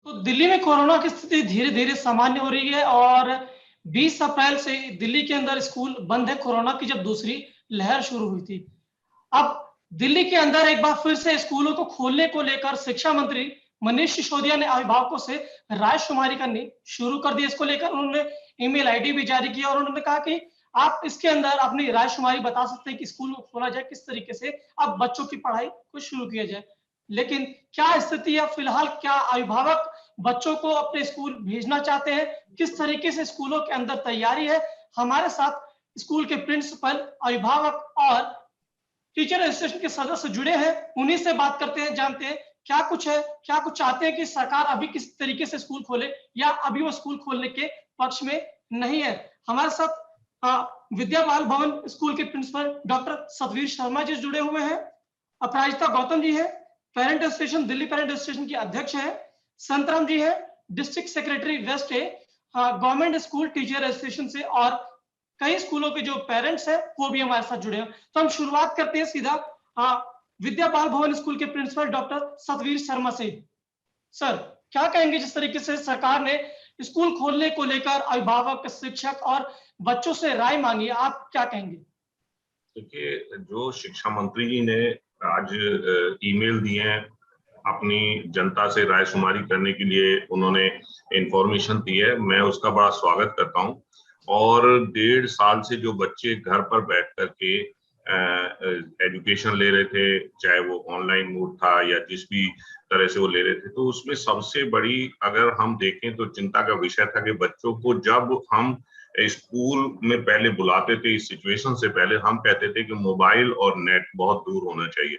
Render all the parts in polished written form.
तो दिल्ली में कोरोना की स्थिति धीरे-धीरे सामान्य हो रही है और 20 अप्रैल से दिल्ली के अंदर स्कूल बंद है, कोरोना की जब दूसरी लहर शुरू हुई थी। अब दिल्ली के अंदर एक बार फिर से स्कूलों को खोलने को लेकर शिक्षा मंत्री मनीष सिसोदिया ने अभिभावकों से रायशुमारी करनी शुरू कर दी। इसको लेकर उन्होंने ईमेल आईडी भी जारी किया और उन्होंने कहा कि आप इसके अंदर अपनी रायशुमारी बता सकते हैं कि स्कूल को खोला जाए, किस तरीके से अब बच्चों की पढ़ाई को शुरू किया जाए। लेकिन क्या स्थिति है फिलहाल, क्या अभिभावक बच्चों को अपने स्कूल भेजना चाहते हैं? किस तरीके से स्कूलों के अंदर तैयारी है? हमारे साथ स्कूल के प्रिंसिपल, अभिभावक और टीचर एसोसिएशन के सदस्य जुड़े हैं, उन्हीं से बात करते हैं, जानते हैं क्या कुछ है, क्या कुछ चाहते हैं कि सरकार अभी किस तरीके से स्कूल खोले या अभी वो स्कूल खोलने के पक्ष में नहीं है। हमारे साथ विद्या बाल भवन स्कूल के प्रिंसिपल डॉक्टर सतवीर शर्मा जी जुड़े हुए हैं, अपराजिता गौतम जी है, parent association Delhi parent association की अध्यक्ष है, संतराम जी है, डिस्ट्रिक्ट सेक्रेटरी वेस्ट है, गवर्नमेंट स्कूल टीचर एसोसिएशन से, और कई स्कूलों के जो पेरेंट्स हैं वो भी हमारे साथ जुड़े हैं। तो हम शुरुआत करते हैं सीधा विद्या बाल भवन स्कूल के प्रिंसिपल डॉक्टर सतवीर शर्मा से। सर, क्या कहेंगे जिस तरीके से सरकार ने स्कूल खोलने को लेकर अभिभावक, शिक्षक और बच्चों से राय मांगी, आप क्या कहेंगे? देखिए, जो शिक्षा मंत्री जी ने आज ईमेल दिए हैं, अपनी जनता से रायशुमारी करने के लिए उन्होंने इंफॉर्मेशन दी है, मैं उसका बड़ा स्वागत करता हूं। और 1.5 साल से जो बच्चे घर पर बैठ करके एजुकेशन ले रहे थे, चाहे वो ऑनलाइन मोड था या जिस भी तरह से वो ले रहे थे, तो उसमें सबसे बड़ी अगर हम देखें तो चिंता का विषय था कि बच्चों को जब हम स्कूल में पहले बुलाते थे, इस सिचुएशन से पहले हम कहते थे कि मोबाइल और नेट बहुत दूर होना चाहिए,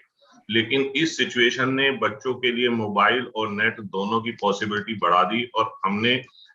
लेकिन इस सिचुएशन ने बच्चों के लिए मोबाइल और नेट दोनों की पॉसिबिलिटी बढ़ा दी और हमने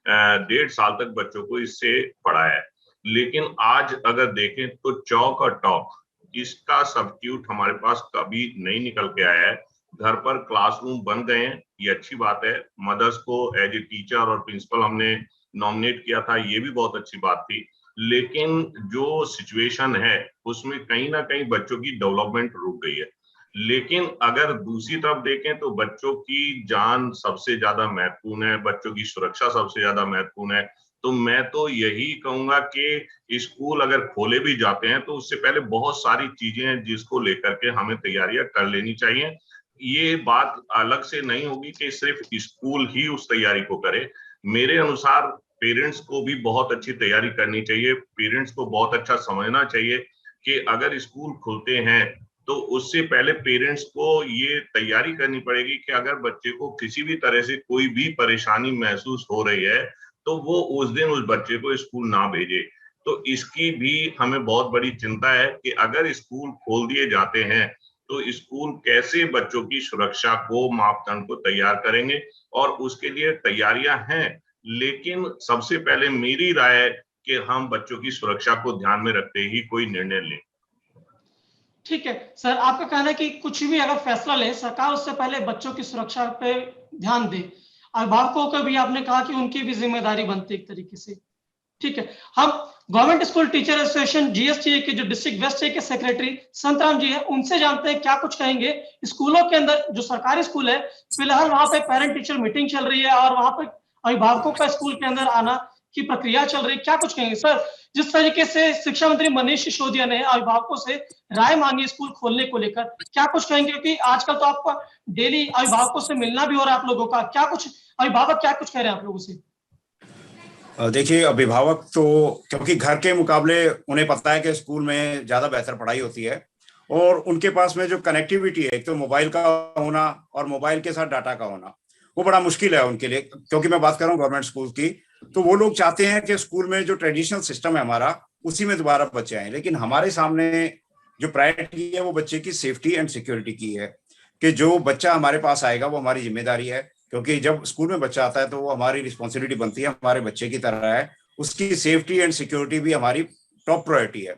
1.5 साल तक बच्चों को इससे पढ़ाया है। लेकिन आज अगर देखें तो चौक और टॉक इसका सब्स्टिट्यूट हमारे पास कभी नहीं निकल के आया है। घर पर क्लासरूम बन गए हैं, ये अच्छी बात है। मदर्स को एज ए टीचर और प्रिंसिपल हमने नॉमिनेट किया था, ये भी बहुत अच्छी बात थी। लेकिन जो सिचुएशन है उसमें कहीं ना कहीं बच्चों की डेवलपमेंट रुक गई है। लेकिन अगर दूसरी तरफ देखें तो बच्चों की जान सबसे ज्यादा महत्वपूर्ण है, बच्चों की सुरक्षा सबसे ज्यादा महत्वपूर्ण है। तो मैं तो यही कहूंगा कि स्कूल अगर खोले भी जाते हैं तो उससे पहले बहुत सारी चीजें हैं जिसको लेकर के हमें तैयारियां कर लेनी चाहिए। ये बात अलग से नहीं होगी कि सिर्फ स्कूल ही उस तैयारी को करे। मेरे अनुसार पेरेंट्स को भी बहुत अच्छी तैयारी करनी चाहिए। पेरेंट्स को बहुत अच्छा समझना चाहिए कि अगर स्कूल खुलते हैं तो उससे पहले पेरेंट्स को ये तैयारी करनी पड़ेगी कि अगर बच्चे को किसी भी तरह से कोई भी परेशानी महसूस हो रही है तो वो उस दिन उस बच्चे को स्कूल ना भेजे। तो इसकी भी हमें बहुत बड़ी चिंता है कि अगर स्कूल खोल दिए जाते हैं तो स्कूल कैसे बच्चों की सुरक्षा को, मापदंड को तैयार करेंगे, और उसके लिए तैयारियां हैं। लेकिन सबसे पहले मेरी राय है कि हम बच्चों की सुरक्षा को ध्यान में रखते ही कोई निर्णय लें। ठीक है सर, आपका कहना है कि कुछ भी अगर फैसला ले सरकार उससे पहले बच्चों की सुरक्षा पे ध्यान दे। अभिभावकों को भी आपने कहा कि उनकी भी जिम्मेदारी बनती है एक तरीके से। ठीक है, हम गवर्नमेंट स्कूल टीचर एसोसिएशन जीएसटीए के जो डिस्ट्रिक्ट वेस्ट के सेक्रेटरी संतराम जी है, उनसे जानते हैं क्या कुछ कहेंगे। स्कूलों के अंदर जो सरकारी स्कूल है फिलहाल वहां पे पेरेंट टीचर मीटिंग चल रही है और वहां पे अभिभावकों का स्कूल के अंदर आना की प्रक्रिया चल रही है, क्या कुछ कहेंगे सर? जिस तरीके से शिक्षा मंत्री मनीष सिसोदिया ने अभिभावकों से राय मांगी स्कूल खोलने को लेकर, क्या कुछ कहेंगे? क्योंकि आजकल तो आपका डेली अभिभावकों से मिलना भी हो रहा है आप लोगों का, क्या कुछ अभिभावक क्या कुछ कह रहे हैं आप लोगों से? देखिए, अभिभावक तो क्योंकि घर के मुकाबले उन्हें पता है कि स्कूल में ज्यादा बेहतर पढ़ाई होती है और उनके पास में जो कनेक्टिविटी है, एक तो मोबाइल का होना और मोबाइल के साथ डाटा का होना, वो बड़ा मुश्किल है उनके लिए। क्योंकि मैं बात कर रहा हूँ गवर्नमेंट स्कूल की, तो वो लोग चाहते हैं कि स्कूल में जो ट्रेडिशनल सिस्टम है हमारा, उसी में दोबारा बच्चे आए। लेकिन हमारे सामने जो प्रायोरिटी है वो बच्चे की सेफ्टी एंड सिक्योरिटी की है कि जो बच्चा हमारे पास आएगा वो हमारी जिम्मेदारी है। क्योंकि जब स्कूल में बच्चा आता है तो वो हमारी रिस्पॉन्सिबिलिटी बनती है, हमारे बच्चे की तरह है, उसकी सेफ्टी एंड सिक्योरिटी भी हमारी टॉप प्रायोरिटी है।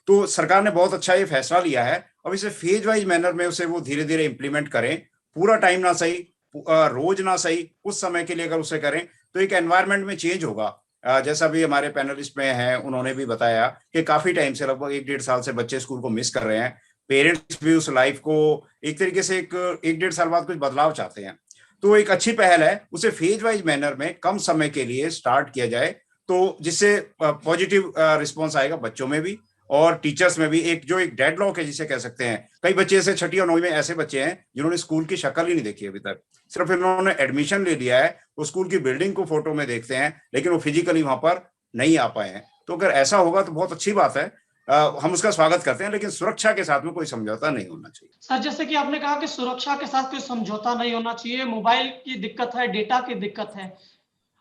तो सरकार ने बहुत अच्छा ये फैसला लिया है। अब इसे फेज वाइज मैनर में उसे वो धीरे धीरे इंप्लीमेंट करें। पूरा टाइम ना सही, रोज ना सही, कुछ समय के लिए अगर उसे करें तो एक एनवायरनमेंट में चेंज होगा। जैसा भी हमारे पैनलिस्ट में हैं उन्होंने भी बताया कि काफी टाइम से, लगभग 1-1.5 साल से बच्चे स्कूल को मिस कर रहे हैं। पेरेंट्स भी उस लाइफ को एक तरीके से एक 1-1.5 साल बाद कुछ बदलाव चाहते हैं। तो एक अच्छी पहल है, उसे फेज वाइज मैनर में कम समय के लिए स्टार्ट किया जाए, तो जिससे पॉजिटिव रिस्पॉन्स आएगा बच्चों में भी और टीचर्स में भी। एक डेडलॉक है जिसे कह सकते हैं, कई बच्चे ऐसे 6ठी और 9वीं में ऐसे बच्चे हैं जिन्होंने स्कूल की शक्ल ही नहीं देखी अभी तक, सिर्फ इन्होंने एडमिशन ले लिया है, वो स्कूल की बिल्डिंग को फोटो में देखते हैं लेकिन वो फिजिकली वहां पर नहीं आ पाए हैं। तो अगर ऐसा होगा तो बहुत अच्छी बात है, हम उसका स्वागत करते हैं, लेकिन सुरक्षा के साथ में कोई समझौता नहीं होना चाहिए। सर, जैसे कि आपने कहा कि सुरक्षा के साथ कोई समझौता नहीं होना चाहिए, मोबाइल की दिक्कत है, डेटा की दिक्कत है।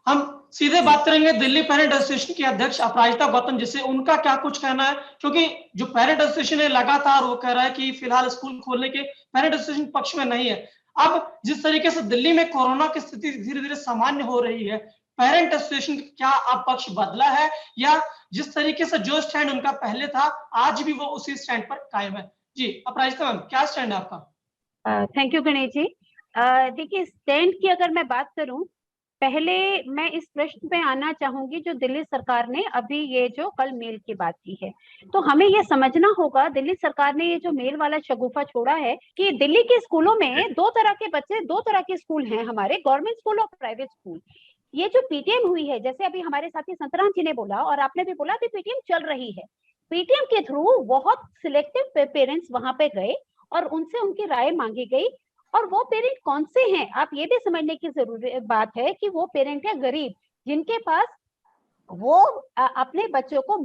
हम सीधे बात करेंगे दिल्ली पेरेंट एसोसिएशन के अध्यक्ष अपराजिता गौतम जी से, उनका क्या कुछ कहना है, क्योंकि जो पेरेंट एसोसिएशन है लगातार वो कह रहा है कि फिलहाल स्कूल खोलने के पेरेंट एसोसिएशन पक्ष में नहीं है। अब जिस तरीके से दिल्ली में कोरोना की स्थिति धीरे धीरे सामान्य हो रही है, पेरेंट एसोसिएशन क्या अब पक्ष बदला है, या जिस तरीके से जो स्टैंड उनका पहले था आज भी वो उसी स्टैंड पर कायम है? जी अपराजिता मैम, क्या स्टैंड है आपका? Thank you Ganesh ji. देखिए, स्टैंड की अगर मैं बात करूं, पहले मैं इस प्रश्न पे आना चाहूंगी जो दिल्ली सरकार ने अभी ये जो कल मेल की बात की है, तो हमें ये समझना होगा दिल्ली सरकार ने ये जो मेल वाला शगुफा छोड़ा है कि दिल्ली के स्कूलों में दो तरह के बच्चे, दो तरह के स्कूल हैं हमारे, गवर्नमेंट स्कूल और प्राइवेट स्कूल। ये जो पीटीएम हुई है, जैसे अभी हमारे साथी संतराम जी ने बोला और आपने भी बोला, अभी पीटीएम चल रही है। पीटीएम के थ्रू बहुत सिलेक्टिव पेरेंट्स वहां पे गए और उनसे उनकी राय मांगी गई, और वो पेरेंट कौन से हैं, आप ये भी समझने की जरूरी बात है कि वो पेरेंट है गरीब, जिनके पास वो अपने बच्चों को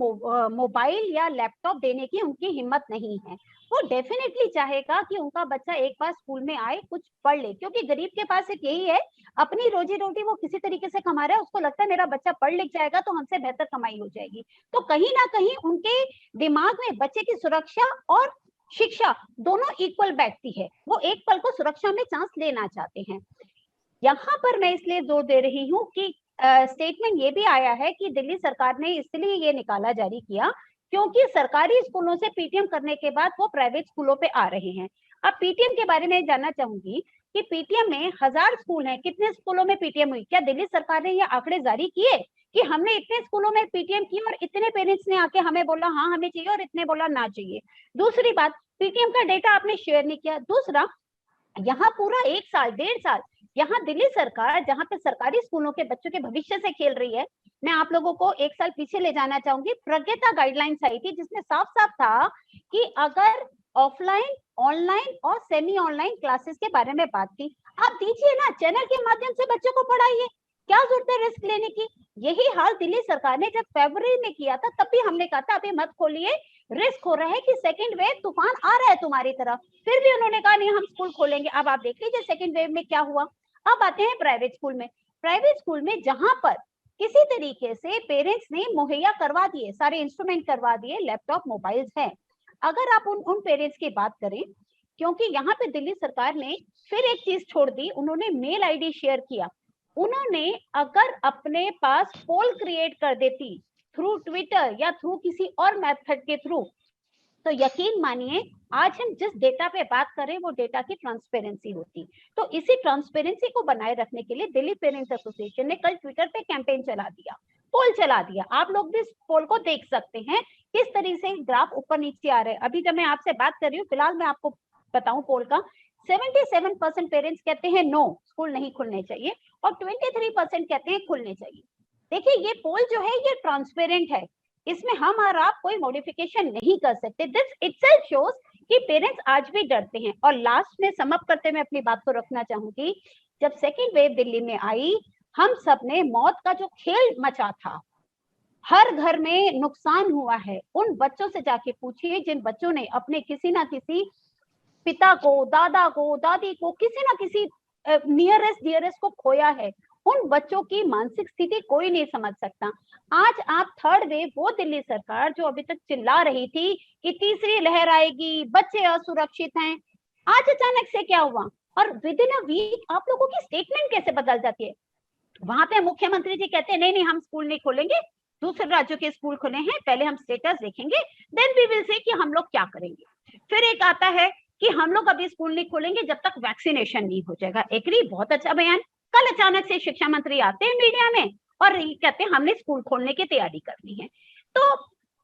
मोबाइल या लैपटॉप देने की उनकी हिम्मत नहीं है। वो डेफिनेटली चाहेगा कि उनका बच्चा एक बार स्कूल में आए, कुछ पढ़ ले, क्योंकि गरीब के पास एक यही है, अपनी रोजी रोटी वो किसी तरीके से कमा रहा है, उसको लगता है मेरा बच्चा पढ़ लिख जाएगा तो हमसे बेहतर कमाई हो जाएगी। तो कहीं ना कहीं उनके दिमाग में बच्चे की सुरक्षा और शिक्षा दोनों इक्वल बैठती है, वो एक पल को सुरक्षा में चांस लेना चाहते हैं। यहाँ पर मैं इसलिए जोर दे रही हूँ कि स्टेटमेंट ये भी आया है कि दिल्ली सरकार ने इसलिए ये निकाला जारी किया क्योंकि सरकारी स्कूलों से पीटीएम करने के बाद वो प्राइवेट स्कूलों पे आ रहे हैं। अब पीटीएम के बारे में जानना चाहूंगी कि पीटीएम में 1000 स्कूल हैं, कितने स्कूलों में पीटीएम हुई? क्या दिल्ली सरकार ने ये आंकड़े जारी किए कि हमने इतने स्कूलों में पीटीएम की और इतने पेरेंट्स ने आके हमें बोला हाँ हमें चाहिए और इतने बोला ना चाहिए? दूसरी बात, पीटीएम का डेटा आपने शेयर नहीं किया। दूसरा, यहाँ पूरा 1 साल 1.5 साल यहाँ दिल्ली सरकार जहाँ पे सरकारी स्कूलों के बच्चों के भविष्य से खेल रही है। मैं आप लोगों को 1 साल पीछे ले जाना चाहूंगी, प्रज्ञता गाइडलाइंस आई थी जिसमें साफ साफ था कि अगर ऑफलाइन, ऑनलाइन और सेमी ऑनलाइन क्लासेस के बारे में बात थी, आप दीजिए ना, चैनल के माध्यम से बच्चों को पढ़ाइए, क्या जरूरत है रिस्क लेने की? यही हाल दिल्ली सरकार ने जब फरवरी में किया था, तब भी हमने कहा था अभी मत खोलिए, रिस्क हो रहा है कि सेकंड वेव तूफान आ रहा है तुम्हारी तरफ। फिर भी उन्होंने कहा नहीं हम स्कूल खोलेंगे। अब आप देख लीजिए सेकंड वेव में क्या हुआ। अब आते हैं प्राइवेट स्कूल में। प्राइवेट स्कूल में जहां पर किसी तरीके से पेरेंट्स ने मुहैया करवा दिए, सारे इंस्ट्रूमेंट करवा दिए, लैपटॉप, मोबाइल्स हैं, अगर आप उन पेरेंट्स की बात करें, क्योंकि यहाँ पे दिल्ली सरकार ने फिर एक चीज छोड़ दी, उन्होंने मेल आईडी शेयर किया। उन्होंने अगर अपने पास पोल क्रिएट कर देती थ्रू ट्विटर या थ्रू किसी और मेथड के थ्रू, तो यकीन मानिए आज हम जिस डेटा पे बात करें वो डेटा की ट्रांसपेरेंसी होती। तो इसी ट्रांसपेरेंसी को बनाए रखने के लिए दिल्ली पेरेंट्स एसोसिएशन ने कल ट्विटर पे कैंपेन चला दिया, पोल चला दिया। आप लोग भी इस पोल को देख सकते हैं किस तरीके से ग्राफ ऊपर नीचे आ रहे हैं। अभी जब मैं आपसे बात कर रही हूँ, फिलहाल मैं आपको बताऊं पोल का, 77% पेरेंट्स कहते हैं नो, स्कूल नहीं खुलने चाहिए, और 23% कहते हैं खुलने चाहिए। देखिए ये पोल जो है ये ट्रांसपेरेंट है, इसमें हम और आप कोई मॉडिफिकेशन नहीं कर सकते। दिस इटसेल्फ शोज कि पेरेंट्स आज भी डरते हैं। और लास्ट में सम अप करते मैं अपनी बात को रखना चाहूंगी, जब सेकेंड वेव दिल्ली में आई, हम सब ने मौत का जो खेल मचा था, हर घर में नुकसान हुआ है। उन बच्चों से जाके पूछिए जिन बच्चों ने अपने किसी ना किसी पिता को, दादा को, दादी को, किसी ना किसी नियरेस्ट डियरेस्ट को खोया है। उन बच्चों की मानसिक स्थिति कोई नहीं समझ सकता। आज आप थर्ड वेव, वो दिल्ली सरकार जो अभी तक चिल्ला रही थी कि तीसरी लहर आएगी, बच्चे असुरक्षित हैं, आज अचानक से क्या हुआ? और विद इन अ वीक आप लोगों की स्टेटमेंट कैसे बदल जाती है? वहां पे मुख्यमंत्री जी कहते हैं नहीं नहीं हम स्कूल नहीं खोलेंगे, दूसरे राज्यों के स्कूल खुले हैं, पहले हम स्टेटस देखेंगे, देन वी विल से कि हम लोग क्या करेंगे। फिर एक आता है कि हम लोग अभी स्कूल नहीं खोलेंगे जब तक वैक्सीनेशन नहीं हो जाएगा। एग्री, बहुत अच्छा बयान। कल अचानक से शिक्षा मंत्री आते हैं मीडिया में और कहते हैं हमने स्कूल खोलने की तैयारी करनी है। तो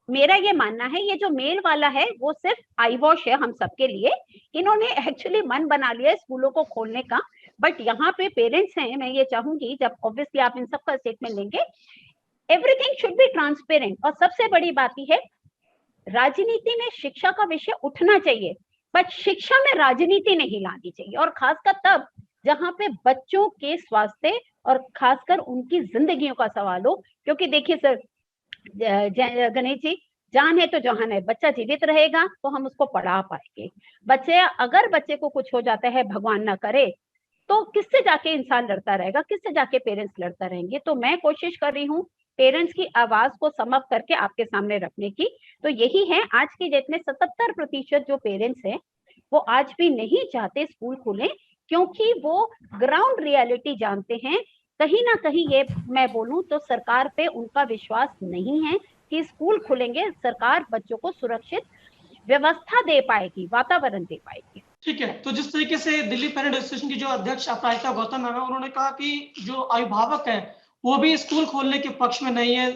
मेरा ये मानना है ये जो मेल वाला है वो सिर्फ आई वॉश है हम सबके लिए। इन्होंने एक्चुअली मन बना लिया है स्कूलों को खोलने का। बट यहाँ पे पेरेंट्स हैं, मैं ये चाहूंगी जब ऑब्वियसली आप इन सबका स्टेटमेंट लेंगे, एवरीथिंग शुड बी ट्रांसपेरेंट। और सबसे बड़ी बात यह है, राजनीति में शिक्षा का विषय उठना चाहिए, बट शिक्षा में राजनीति नहीं लानी चाहिए, और खासकर तब जहां पे बच्चों के स्वास्थ्य और खासकर उनकी जिंदगियों का सवाल हो। क्योंकि देखिए सर गणेश जी, जान है तो जहान है, बच्चा जीवित रहेगा तो हम उसको पढ़ा पाएंगे। अगर बच्चे को कुछ हो जाता है, भगवान ना करे, तो किससे जाके इंसान लड़ता रहेगा, किससे जाके पेरेंट्स लड़ता रहेंगे। तो मैं कोशिश कर रही हूँ पेरेंट्स की आवाज को समअप करके आपके सामने रखने की। तो यही है, आज की डेट में 77% जो पेरेंट्स हैं वो आज भी नहीं चाहते स्कूल खुले, क्योंकि वो ग्राउंड रियलिटी जानते हैं। कहीं ना कहीं ये मैं बोलूं तो सरकार पे उनका विश्वास नहीं है कि स्कूल खुलेंगे, सरकार बच्चों को सुरक्षित व्यवस्था दे पाएगी, वातावरण दे पाएगी। ठीक है, तो जिस तरीके से दिल्ली पेरेंट एसोसिएशन की जो अध्यक्ष अपराजिता गौतम है, उन्होंने कहा कि जो अभिभावक है वो भी स्कूल खोलने के पक्ष में नहीं है।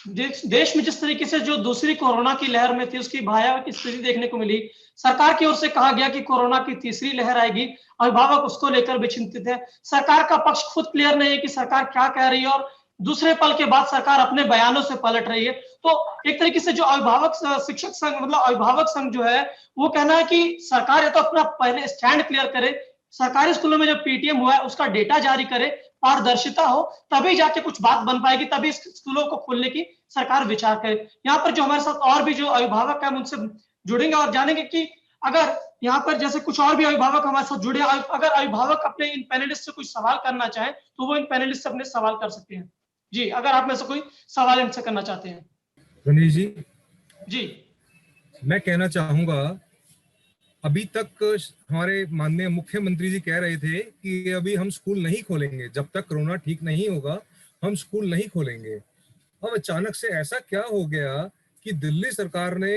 देश में जिस तरीके से जो दूसरी कोरोना की लहर में थी उसकी भयावह स्थिति देखने को मिली, सरकार की ओर से कहा गया कि कोरोना की तीसरी लहर आएगी, अभिभावक उसको लेकर भी चिंतित है। सरकार का पक्ष खुद क्लियर नहीं है कि सरकार क्या कह रही है, और दूसरे पल के बाद सरकार अपने बयानों से पलट रही है। तो एक तरीके से जो अभिभावक शिक्षक संघ मतलब अभिभावक संघ जो है वो कहना है कि सरकार या तो अपना पहले स्टैंड क्लियर करे, सरकारी स्कूलों में जो पीटीएम हुआ है उसका डेटा जारी करे, पारदर्शिता हो, तभी जाके कुछ बात बन पाएगी, तभी स्कूलों को खोलने की सरकार विचार करे। यहाँ पर जो हमारे साथ और भी जो अभिभावक है उनसे जुड़ेंगे और जानेंगे कि अगर यहाँ पर जैसे कुछ और भी अभिभावक हमारे साथ जुड़े, अगर अभिभावक अपने इन पैनलिस्ट से कुछ सवाल करना चाहें तो वो इन पैनलिस्ट से अपने सवाल कर सकते हैं। जी, अगर आप में से कोई सवाल इनसे करना चाहते हैं। गणेश जी, मैं कहना चाहूंगा, अभी तक हमारे माननीय मुख्यमंत्री जी कह रहे थे कि अभी हम स्कूल नहीं खोलेंगे, जब तक कोरोना ठीक नहीं होगा हम स्कूल नहीं खोलेंगे। अब अचानक से ऐसा क्या हो गया कि दिल्ली सरकार ने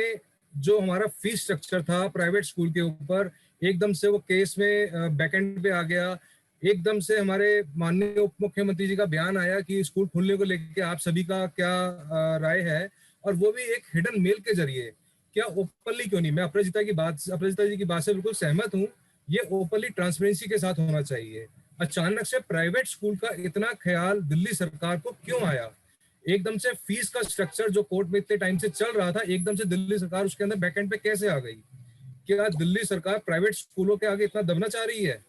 जो हमारा फीस स्ट्रक्चर था प्राइवेट स्कूल के ऊपर, एकदम से वो केस में बैकएंड पे आ गया। एकदम से हमारे माननीय उप मुख्यमंत्री जी का बयान आया कि स्कूल खोलने को लेकर आप सभी का क्या राय है, और वो भी एक हिडन मेल के जरिए। क्या ओपनली क्यों नहीं? मैं अपराजिता जी की बात से बिल्कुल सहमत हूँ, ये ओपनली ट्रांसपेरेंसी के साथ होना चाहिए। अचानक से प्राइवेट स्कूल का इतना ख्याल दिल्ली सरकार को क्यों आया? एकदम से फीस का स्ट्रक्चर जो कोर्ट में इतने टाइम से चल रहा था, एकदम से दिल्ली सरकार उसके अंदर बैकएंड पे कैसे आ गई? क्या दिल्ली सरकार प्राइवेट स्कूलों के आगे इतना दबना चाह रही है?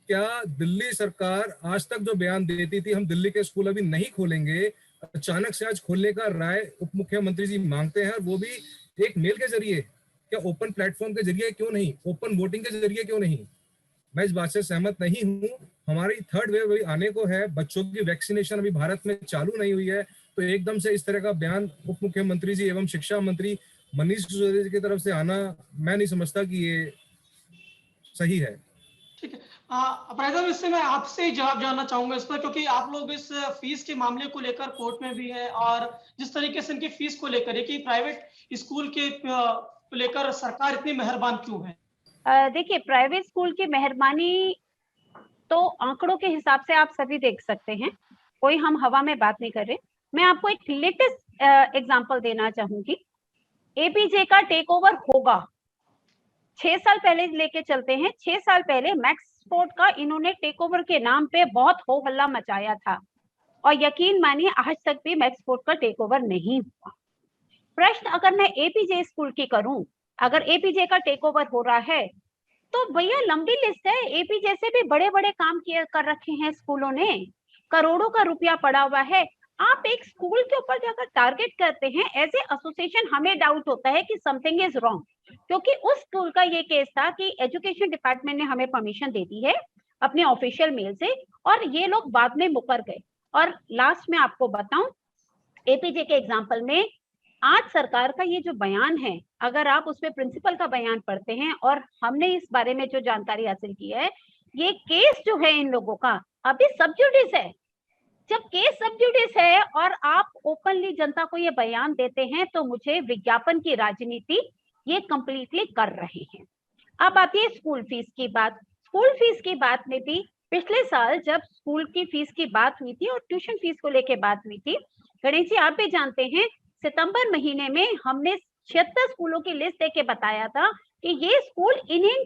क्या दिल्ली सरकार आज तक जो बयान देती थी हम दिल्ली के स्कूल अभी नहीं खोलेंगे, अचानक से आज खोलने का राय उप मुख्यमंत्री जी मांगते हैं, वो भी एक मेल के जरिए? क्या ओपन प्लेटफॉर्म के जरिए क्यों नहीं? ओपन वोटिंग के जरिए क्यों नहीं? मैं इस बात से सहमत नहीं हूँ। हमारी थर्ड वेव अभी आने को है, बच्चों की वैक्सीनेशन अभी भारत में चालू नहीं हुई है, तो एकदम से इस तरह का बयान उप मुख्यमंत्री जी एवं शिक्षा मंत्री मनीष सिसोदिया जी की तरफ से आना, मैं नहीं समझता कि ये सही है। ठीक है, अपराजिता, इससे मैं आपसे ही जवाब जानना चाहूंगा इस पर, क्योंकि आप लोग इस फीस के मामले को लेकर कोर्ट में भी है, और जिस तरीके से इनकी फीस को लेकर कि प्राइवेट स्कूल के लेकर सरकार इतनी मेहरबान क्यों है? देखिए, प्राइवेट स्कूल की मेहरबानी तो आंकड़ों के हिसाब से आप सभी देख सकते हैं, कोई हम हवा में बात नहीं कर रहे। मैं आपको एक लेटेस्ट एग्जांपल देना चाहूंगी। एपीजे का टेक ओवर होगा, 6 साल पहले लेके चलते हैं। 6 साल पहले मैक्सपोर्ट का इन्होंने टेक ओवर के नाम पे बहुत हो हल्ला मचाया था, और यकीन मानिए आज तक भी मैक्सपोर्ट का टेक ओवर नहीं हुआ। प्रश्न अगर मैं एपीजे स्कूल की करूं, अगर एपीजे का टेक ओवर हो रहा है तो भैया लंबी लिस्ट है, एपीजे से भी बड़े बड़े काम किए कर रखे हैं स्कूलों ने, करोड़ों का रुपया पड़ा हुआ है। आप एक स्कूल के ऊपर जाकर टारगेट करते हैं, एज ए एसोसिएशन हमें डाउट होता है कि समथिंग इज रॉन्ग, क्योंकि उस स्कूल का ये केस था कि एजुकेशन डिपार्टमेंट ने हमें परमिशन दे दी है अपने ऑफिशियल मेल से, और ये लोग बाद में मुकर गए। और लास्ट में आपको बताऊं, एपीजे के एग्जाम्पल में आज सरकार का ये जो बयान है, अगर आप उसमें प्रिंसिपल का बयान पढ़ते हैं, और हमने इस बारे में जो जानकारी हासिल की है, ये केस जो है इन लोगों का अभी सब जुडिस है। जब केस सब जुडिस है और आप ओपनली जनता को ये बयान देते हैं, तो मुझे विज्ञापन की राजनीति ये कंप्लीटली कर रहे हैं। अब आती है स्कूल फीस की बात। स्कूल फीस की बात में भी पिछले साल जब स्कूल की फीस की बात हुई थी और ट्यूशन फीस को लेकर बात हुई थी, गणेश जी आप भी जानते हैं, सितंबर महीने में हमने 76 स्कूलों की लिस्ट देके बताया था कि ये स्कूल इन्हें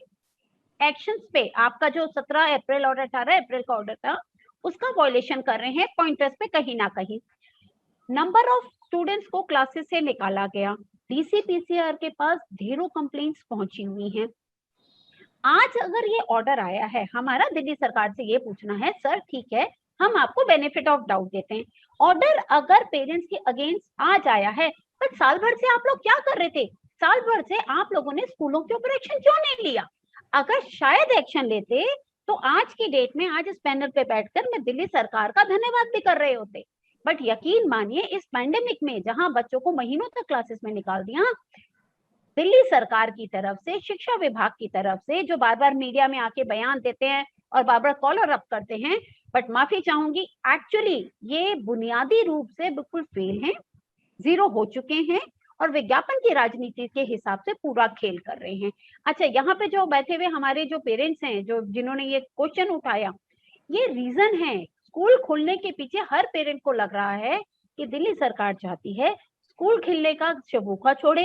एक्शंस पे आपका जो 17 अप्रैल और 18 अप्रैल का ऑर्डर था उसका वॉयलेशन कर रहे हैं पॉइंटर्स पे कहीं ना कहीं। नंबर ऑफ स्टूडेंट्स को क्लासेस से निकाला गया, डीसीपीसीआर के पास ढेरों कंप्लेंट्स पहुंची हुई हैं। आज अगर ये ऑर्डर आया है, हमारा दिल्ली सरकार से ये पूछना है, सर ठीक है हम आपको बेनिफिट ऑफ डाउट देते हैं, ऑर्डर अगर पेरेंट्स के अगेंस्ट आज आया है, बट साल भर से आप लोग क्या कर रहे थे? साल भर से आप लोगों ने स्कूलों के ऊपर एक्शन क्यों नहीं लिया? अगर शायद एक्शन लेते तो आज की डेट में, आज इस पैनल पे बैठकर मैं दिल्ली सरकार का धन्यवाद भी कर रहे होते। बट यकीन मानिए इस पैंडेमिक में जहां बच्चों को महीनों तक क्लासेस में निकाल दिया, दिल्ली सरकार की तरफ से, शिक्षा विभाग की तरफ से, जो बार बार मीडिया में आके बयान देते हैं और बार बार कॉलर अप करते हैं, बट माफी चाहूंगी एक्चुअली ये बुनियादी रूप से बिल्कुल फेल हैं, जीरो हो चुके हैं और विज्ञापन की राजनीति के हिसाब से पूरा खेल कर रहे हैं। अच्छा, यहाँ पे जो बैठे हुए हमारे जो पेरेंट्स हैं, जो जिन्होंने ये क्वेश्चन उठाया, ये रीजन है स्कूल खुलने के पीछे। हर पेरेंट को लग रहा है कि दिल्ली सरकार चाहती है स्कूल खिलने का शगुफा छोड़े,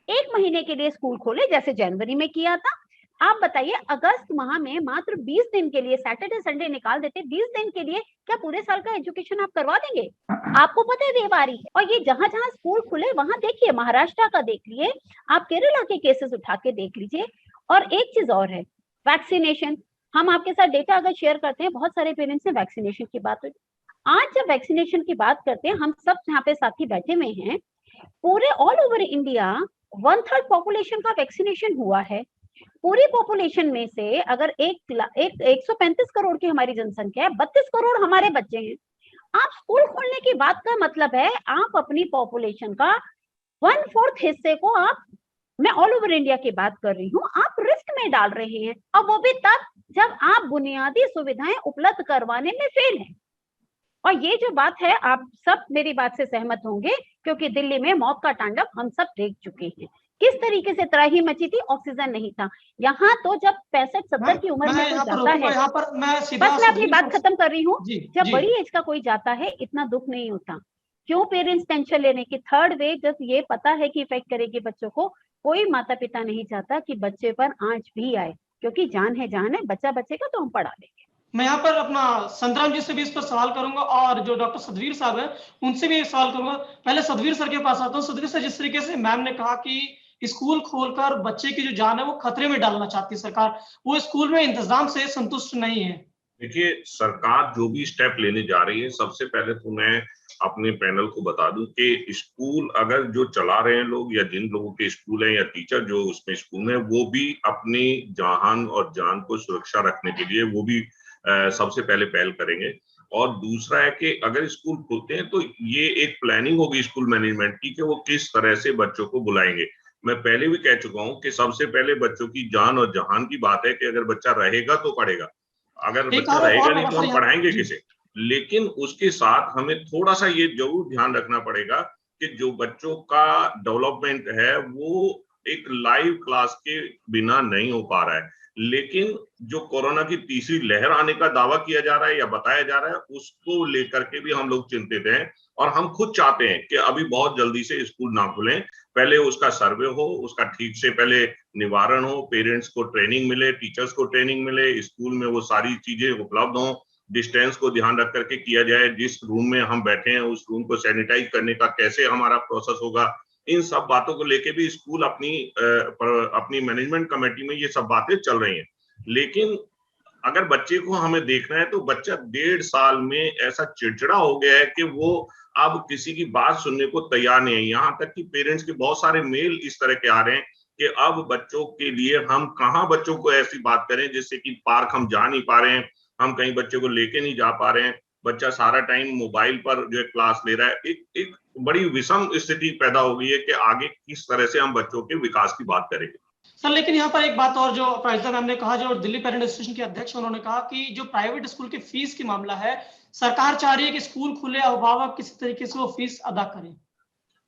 1 महीने के लिए स्कूल खोले जैसे जनवरी में किया था। आप बताइए अगस्त माह में मात्र 20 दिन के लिए सैटरडे संडे निकाल देते, 20 दिन के लिए क्या पूरे साल का एजुकेशन आप करवा देंगे? आपको पता है बेवारी है। और ये जहां जहां स्कूल खुले वहां देखिए, महाराष्ट्र का देख लिए, आप केरला के केसेस उठा के देख लीजिए। और एक चीज और है, वैक्सीनेशन। हम आपके साथ डेटा अगर शेयर करते हैं, बहुत सारे पेरेंट्स ने वैक्सीनेशन की बात हुई। आज जब वैक्सीनेशन की बात करते हैं, हम सब यहाँ पे साथी बैठे हुए हैं, पूरे ऑल ओवर इंडिया 1/3 पॉपुलेशन का वैक्सीनेशन हुआ है। पूरी पॉपुलेशन में से अगर 135 करोड़ की हमारी जनसंख्या है, 32 करोड़ हमारे बच्चे हैं। आप स्कूल खोलने की बात का मतलब है आप अपनी पॉपुलेशन का 1/4 हिस्से को आप, मैं ऑल ओवर इंडिया की बात कर रही हूँ, आप रिस्क में डाल रहे हैं। और वो भी तब जब आप बुनियादी सुविधाएं उपलब्ध करवाने में फेल हैं। और ये जो बात है, आप सब मेरी बात से सहमत होंगे, क्योंकि दिल्ली में मौत का तांडव हम सब देख चुके हैं। किस तरीके से त्राही मची थी, ऑक्सीजन नहीं था। यहाँ तो जब 65-70 की उम्र में कोई जाता है, बस मैं अपनी बात खत्म कर रही हूँ, जब बड़ी एज का कोई जाता है इतना दुख नहीं होता। क्यों पेरेंट्स टेंशन लेने की? थर्ड वेव जब ये पता है कि इफेक्ट करेगी बच्चों को, कोई माता पिता नहीं चाहता कि बच्चे पर आंच भी आए, क्योंकि जान है, बच्चा बचेगा तो हम पढ़ा देंगे। मैं यहाँ पर अपना संतराम जी से भी इस पर सवाल करूंगा और जो डॉक्टर सदवीर साहब हैं उनसे भी एक सवाल करूंगा। पहले सदवीर सर के पास आता हूँ। सदवीर सर, जिस तरीके से मैम ने कहा कि स्कूल खोलकर बच्चे की जो जान है वो खतरे में डालना चाहती है सरकार, वो स्कूल में इंतजाम से संतुष्ट नहीं है। देखिए, सरकार जो भी स्टेप लेने जा रही है, सबसे पहले तो मैं अपने पैनल को बता दूं कि स्कूल अगर जो चला रहे हैं लोग, या जिन लोगों के स्कूल है, या टीचर जो उसमें स्कूल है, वो भी अपनी जान और जान को सुरक्षा रखने के लिए वो भी सबसे पहले पहल करेंगे। और दूसरा है कि अगर स्कूल खुलते हैं तो ये एक प्लानिंग होगी स्कूल मैनेजमेंट की कि वो किस तरह से बच्चों को बुलाएंगे। मैं पहले भी कह चुका हूं कि सबसे पहले बच्चों की जान और जहान की बात है कि अगर बच्चा रहेगा तो पढ़ेगा, अगर बच्चा रहेगा नहीं तो हम पढ़ाएंगे किसे। लेकिन उसके साथ हमें थोड़ा सा ये जरूर ध्यान रखना पड़ेगा कि जो बच्चों का डेवलपमेंट है वो एक लाइव क्लास के बिना नहीं हो पा रहा है। लेकिन जो कोरोना की तीसरी लहर आने का दावा किया जा रहा है या बताया जा रहा है, उसको लेकर के भी हम लोग चिंतित हैं। और हम खुद चाहते हैं कि अभी बहुत जल्दी से स्कूल ना खुलें, पहले उसका सर्वे हो, उसका ठीक से पहले निवारण हो, पेरेंट्स को ट्रेनिंग मिले, टीचर्स को ट्रेनिंग मिले, स्कूल में वो सारी चीजें उपलब्ध हों, डिस्टेंस को ध्यान रख करके किया जाए, जिस रूम में हम बैठे हैं उस रूम को सैनिटाइज करने का कैसे हमारा प्रोसेस होगा। इन सब बातों को लेके भी स्कूल अपनी मैनेजमेंट कमेटी में ये सब बातें चल रही हैं। लेकिन अगर बच्चे को हमें देखना है तो बच्चा 1.5 साल में ऐसा चिड़चिड़ा हो गया है कि वो अब किसी की बात सुनने को तैयार नहीं है। यहाँ तक कि पेरेंट्स के बहुत सारे मेल इस तरह के आ रहे हैं कि अब बच्चों के लिए हम कहाँ बच्चों को ऐसी बात करें, जैसे कि पार्क हम जा नहीं पा रहे हैं, हम कहीं बच्चे को लेके नहीं जा पा रहे हैं, बच्चा सारा टाइम मोबाइल पर जो है क्लास ले रहा है। एक बड़ी विषम स्थिति पैदा हो गई है कि आगे किस तरह से हम बच्चों के विकास की बात करेंगे। सर, लेकिन यहाँ पर एक बात और, जो प्राइजदा मैम ने कहा, जो दिल्ली पेरेंट एसोसिएशन के अध्यक्ष, उन्होंने कहा कि जो प्राइवेट स्कूल की फीस की मामला है, सरकार चाह रही है कि स्कूल खुले, अभिभावक किसी तरीके से वो फीस अदा करें।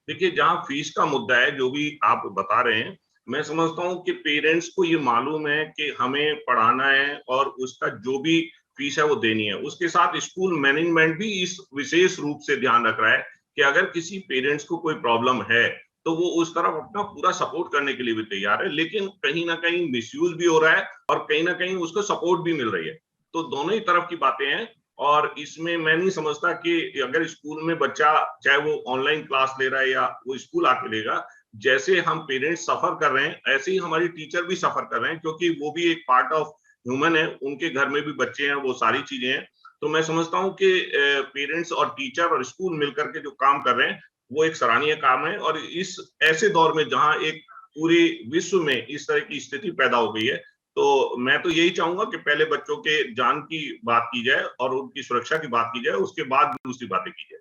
देखिए, जहाँ फीस का मुद्दा है, जो भी आप बता रहे हैं, मैं समझता हूँ कि पेरेंट्स को ये मालूम है कि हमें पढ़ाना है और उसका जो भी फीस है वो देनी है। उसके साथ स्कूल मैनेजमेंट भी इस विशेष रूप से ध्यान रख रहा है कि अगर किसी पेरेंट्स को कोई प्रॉब्लम है तो वो उस तरफ अपना पूरा सपोर्ट करने के लिए भी तैयार है, लेकिन कहीं ना कहीं मिसयूज भी हो रहा है और कहीं ना कहीं उसको सपोर्ट भी मिल रही है। तो दोनों ही तरफ की बातें हैं और इसमें मैं नहीं समझता कि अगर स्कूल में बच्चा चाहे वो ऑनलाइन क्लास ले रहा है या वो स्कूल आके लेगा, जैसे हम पेरेंट्स सफर कर रहे हैं ऐसे ही हमारी टीचर भी सफर कर रहे हैं, क्योंकि वो भी एक पार्ट ऑफ ह्यूमन है, उनके घर में भी बच्चे हैं, वो सारी चीजें हैं। तो मैं समझता हूँ कि पेरेंट्स और टीचर और स्कूल मिलकर के जो काम कर रहे हैं वो एक सराहनीय काम है। और इस ऐसे दौर में जहां एक पूरे विश्व में इस तरह की स्थिति पैदा हो गई है, तो मैं तो यही चाहूंगा कि पहले बच्चों के जान की बात की जाए और उनकी सुरक्षा की बात की जाए, उसके बाद दूसरी बातें की जाए।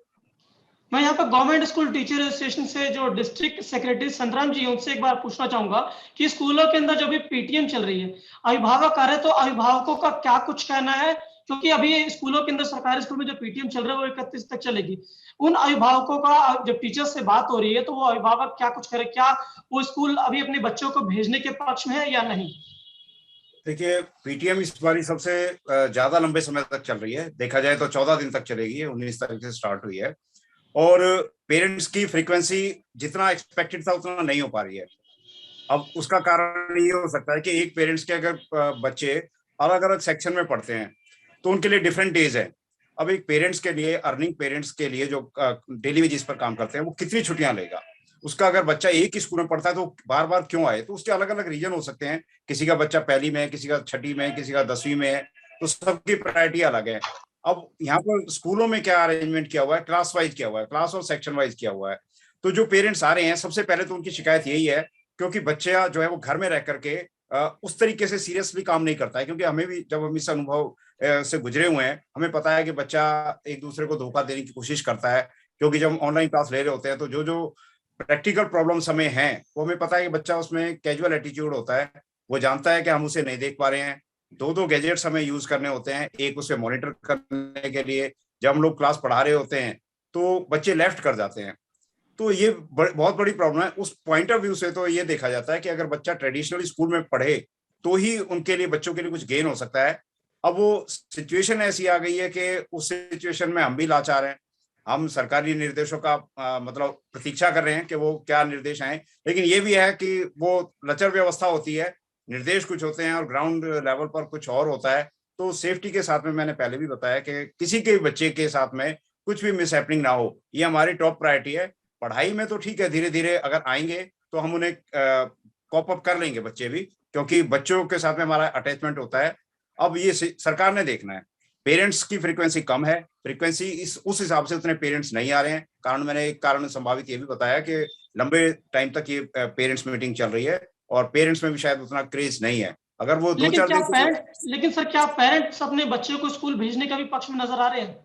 मैं यहाँ पर गवर्नमेंट स्कूल टीचर एसोसिएशन से जो डिस्ट्रिक्ट सेक्रेटरी संतराम जी उनसे एक बार पूछना चाहूंगा कि स्कूलों के अंदर जो भी पीटीएम चल रही है, अभिभावक आ रहे हैं, तो अभिभावकों का क्या कुछ कहना है? क्योंकि अभी स्कूलों के अंदर सरकारी स्कूल में जो पीटीएम चल रहा है वो 31 तक चलेगी। उन अभिभावकों का जब टीचर से बात हो रही है तो वो अभिभावक क्या कुछ करे, क्या वो स्कूल अभी अपने बच्चों को भेजने के पक्ष में है या नहीं? देखिए, पीटीएम इस बारी सबसे ज्यादा लंबे समय तक चल रही है। देखा जाए तो 14 दिन तक चलेगी, 19 तारीख से स्टार्ट हुई है और पेरेंट्स की फ्रीक्वेंसी जितना एक्सपेक्टेड था उतना नहीं हो पा रही है। अब उसका कारण ये हो सकता है कि एक पेरेंट्स के अगर बच्चे अलग अलग सेक्शन में पढ़ते हैं तो उनके लिए डिफरेंट डेज है। अब एक पेरेंट्स के लिए, अर्निंग पेरेंट्स के लिए जो डेली वेजेस पर काम करते हैं, वो कितनी छुट्टियां लेगा? उसका अगर बच्चा एक ही स्कूल में पढ़ता है तो बार बार क्यों आए? तो उसके अलग अलग रीजन हो सकते हैं। किसी का बच्चा पहली में है, किसी का छठी में है, किसी का 10वीं में है, तो सबकी प्रायोरिटी अलग है। अब यहाँ पर स्कूलों में क्या अरेंजमेंट किया हुआ है, क्लास वाइज किया हुआ है, क्लास और सेक्शन वाइज किया हुआ है। तो जो पेरेंट्स आ रहे हैं, सबसे पहले तो उनकी शिकायत यही है, क्योंकि बच्चा जो है वो घर में रह करके उस तरीके से सीरियसली काम नहीं करता है। क्योंकि हमें भी, जब हम इस अनुभव से गुजरे हुए हैं, हमें पता है कि बच्चा एक दूसरे को धोखा देने की कोशिश करता है। क्योंकि जब हम ऑनलाइन क्लास ले रहे होते हैं तो जो जो प्रैक्टिकल प्रॉब्लम्स हमें हैं वो हमें पता है कि बच्चा उसमें कैजुअल एटीट्यूड होता है। वो जानता है कि हम उसे नहीं देख पा रहे हैं। दो गैजेट्स हमें यूज करने होते हैं, एक उसे मॉनिटर करने के लिए, जब हम लोग क्लास पढ़ा रहे होते हैं तो बच्चे लेफ्ट कर जाते हैं। तो ये बहुत बड़ी प्रॉब्लम है। उस पॉइंट ऑफ व्यू से तो ये देखा जाता है कि अगर बच्चा ट्रेडिशनली स्कूल में पढ़े तो ही उनके लिए, बच्चों के लिए कुछ गेन हो सकता है। अब वो सिचुएशन ऐसी आ गई है कि उस सिचुएशन में हम भी लाचार हैं। हम सरकारी निर्देशों का मतलब प्रतीक्षा कर रहे हैं कि वो क्या निर्देश आए, लेकिन ये भी है कि वो लचर व्यवस्था होती है, निर्देश कुछ होते हैं और ग्राउंड लेवल पर कुछ और होता है। तो सेफ्टी के साथ में, मैंने पहले भी बताया कि किसी के बच्चे के साथ में कुछ भी मिसहैपनिंग ना हो, ये हमारी टॉप प्रायोरिटी है। पढ़ाई में तो ठीक है, धीरे धीरे अगर आएंगे तो हम उन्हें कॉप अप कर लेंगे बच्चे भी, क्योंकि बच्चों के साथ में हमारा अटैचमेंट होता है। अब ये सरकार ने देखना है। पेरेंट्स की फ्रीक्वेंसी कम है, फ्रीक्वेंसी उस हिसाब से उतने पेरेंट्स नहीं आ रहे हैं। मैंने एक कारण संभावित ये भी बताया कि लंबे टाइम तक ये पेरेंट्स मीटिंग चल रही है और पेरेंट्स में भी शायद उतना क्रेज नहीं है। अगर वो लेकिन सर क्या पेरेंट्स अपने बच्चों को स्कूल भेजने का भी पक्ष में नजर आ रहे हैं?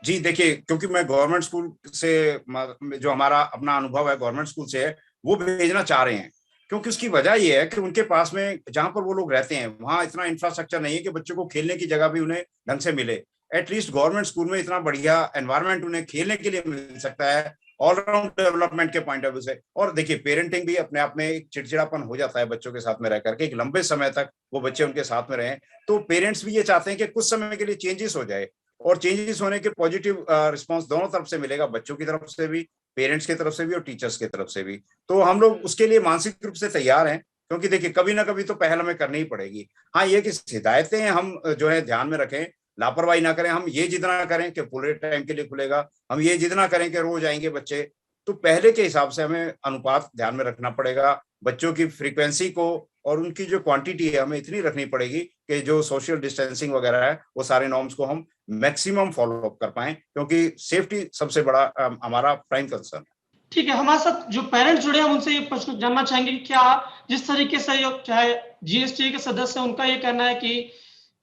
जी देखिए, क्योंकि मैं गवर्नमेंट स्कूल से, जो हमारा अपना अनुभव है गवर्नमेंट स्कूल से है, वो भेजना चाह रहे हैं। क्योंकि उसकी वजह ये है कि उनके पास में, जहां पर वो लोग रहते हैं, वहां इतना इंफ्रास्ट्रक्चर नहीं है कि बच्चों को खेलने की जगह भी उन्हें ढंग से मिले। एटलीस्ट गवर्नमेंट स्कूल में इतना बढ़िया एनवायरनमेंट उन्हें खेलने के लिए मिल सकता है, ऑलराउंड डेवलपमेंट के पॉइंट ऑफ व्यू से। और देखिए, पेरेंटिंग भी अपने आप में एक चिड़चिड़ापन हो जाता है बच्चों के साथ में रह करके, एक लंबे समय तक वो बच्चे उनके साथ में रहें। तो पेरेंट्स भी ये चाहते हैं कि कुछ समय के लिए चेंजेस हो जाए, और चेंजेस होने के पॉजिटिव रिस्पांस दोनों तरफ से मिलेगा, बच्चों की तरफ से भी, पेरेंट्स की तरफ से भी और टीचर्स की तरफ से भी। तो हम लोग उसके लिए मानसिक रूप से तैयार हैं, क्योंकि देखिए कभी ना कभी तो पहल हमें करनी ही पड़ेगी। हाँ, ये कि हिदायतें हम जो है ध्यान में रखें, लापरवाही ना करें। हम ये जिद ना करें कि पूरे टाइम के लिए खुलेगा, हम ये जिद ना करें कि रोज आएंगे बच्चे। तो पहले के हिसाब से हमें अनुपात ध्यान में रखना पड़ेगा। बच्चों की फ्रीक्वेंसी को और उनकी जो क्वांटिटी है हमें इतनी रखनी पड़ेगी कि जो सोशल डिस्टेंसिंग वगैरह है वो सारे नॉर्म्स को हम मैक्सिमम फॉलो अप कर पाएं, क्योंकि सेफ्टी सबसे बड़ा हमारा प्राइम कंसर्न है। ठीक है, हमारे साथ जो पेरेंट्स जुड़े हैं उनसे ये प्रश्न जानना चाहेंगे कि क्या जिस तरीके से चाहे जीएसटी के सदस्य, उनका ये कहना है कि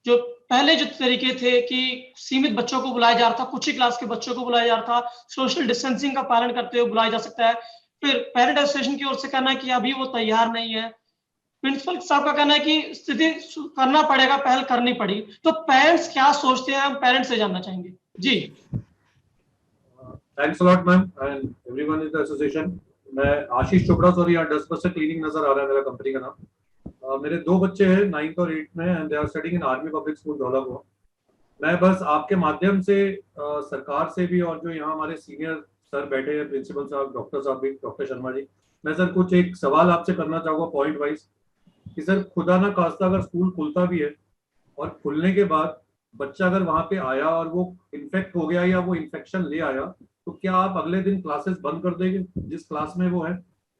जो पहले जो तरीके थे कि सीमित बच्चों को बुलाया जा रहा था, कुछ ही क्लास के बच्चों को बुलाया जा रहा था, सोशल डिस्टेंसिंग का पालन करते हुए बुलाया जा सकता है। फिर पेरेंट एसोसिएशन की ओर से कहना है कि अभी वो तैयार नहीं है। प्रिंसिपल साहब का कहना है कि स्थिति करना पड़ेगा, पहल करनी पड़ी। तो पेरेंट्स क्या सोचते हैं, हम पेरेंट्स से जानना चाहेंगे। जी, thanks a lot ma'am and everyone in the association. मैं आशीष चोपड़ा, सॉरी यहाँ 10% क्लीनिंग नजर आ रहा है, मेरा कंपनी का नाम। मेरे 2 बच्चे हैं 9th और 8th में, and they are studying in Army Public School Dhaula Kuan. मैं बस आपके माध्यम से सरकार से भी और जो यहाँ हमारे सीनियर सर बैठे हैं, प्रिंसिपल साहब, डॉक्टर साहब भी, डॉक्टर शर्मा जी। मैं सर कुछ एक सवाल आपसे करना चाहूँगा पॉइंट वाइज कि सर खुदा ना खास्ता अगर स्कूल खुलता भी है और खुलने के बाद बच्चा अगर वहां पे आया और वो इन्फेक्ट हो गया या वो इन्फेक्शन ले आया, तो क्या आप अगले दिन क्लासेस बंद कर देंगे जिस क्लास में वो है?